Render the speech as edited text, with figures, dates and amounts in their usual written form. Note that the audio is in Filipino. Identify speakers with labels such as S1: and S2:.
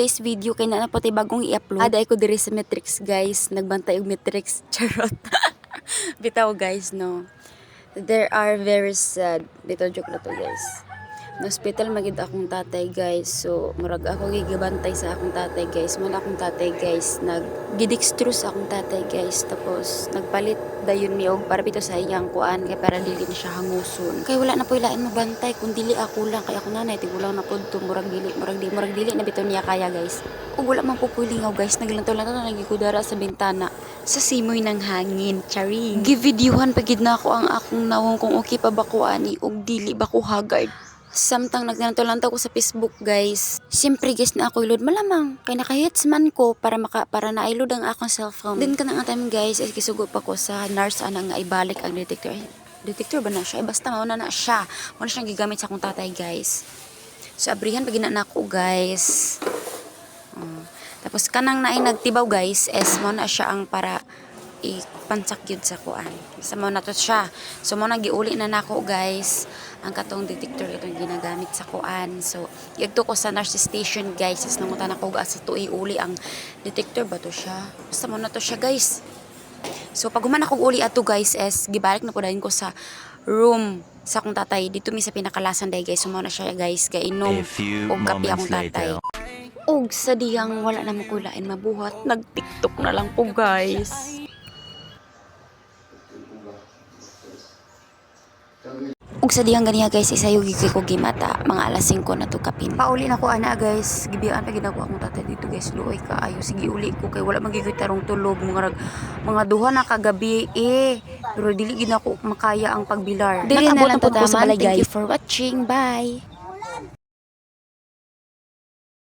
S1: today's video kay na pati bagong i-upload. Aday ko diri sa Matrix guys, nagbantay og Matrix charot. Bitaw guys no. There are very sad. Bitaw joke na to guys. Na hospital magid akong tatay guys. So murag ako gigabantay sa akong tatay guys. Muna akong tatay guys nag-gidextrose akong tatay guys. Tapos nagpalit dayon mi og para bitaw sa iyang kuan kay para dili na siya hanguson. Kay wala na po ilain mabantay kun dili ako lang kay ako nanay tigulang na pud to murag dili na bitaw niya kaya guys. Ug wala man pupulingaw guys naglantaw-lantaw na nagikudara sa bintana sa simoy ng hangin. Charing. Givideohan pagid na ako ang akong nawong kung okay pa ba ko ani og dili ba ko haggard. Samtang naglantaw-lantaw ko sa Facebook guys. Siyempre guys na ako ilod malamang kay naka-hits man ko para na-ilod ang akong cellphone. Then kanang time guys ay kisugo pa ko sa nurse ana nga ibalik ang detector. Detector ba na siya? Ay, basta mauna na siya. Muna siyang gigamit sa akong tatay guys. So abrihan pag na ako guys. Tapos kanang naay nagtibaw guys es mo na siya ang para ipansak yun sa kuan. Sa mo na to siya. So mo na giuli na nako guys ang katong detector itong ginagamit sa kuan. So yagto ko sa nurse station guys is nangutan ako sa tuig uli ang detector ba to siya. Basta mo na to siya guys. So pag human ako uli ato guys es gibalik na po dahin ko sa room sa akong tatay dito mi sa pinakalasan day guys. So mo na siya guys gainom og kape akong tatay. Og sa diyang wala na makulain mabuhat nag-TikTok na lang po guys. Ug sa diyang ganiya guys isayugi ko gimata mga alas 5 na to kapin. Pauli na ko ana guys gibiyaan pa gid ako akong tatay dito guys luoy kaayo sige uli ko kay wala magigit tarong tulog mga duha na kagabi pero dili gid ako makaya ang pagbilar. Dili na lang to tama. Thank you for watching. Bye.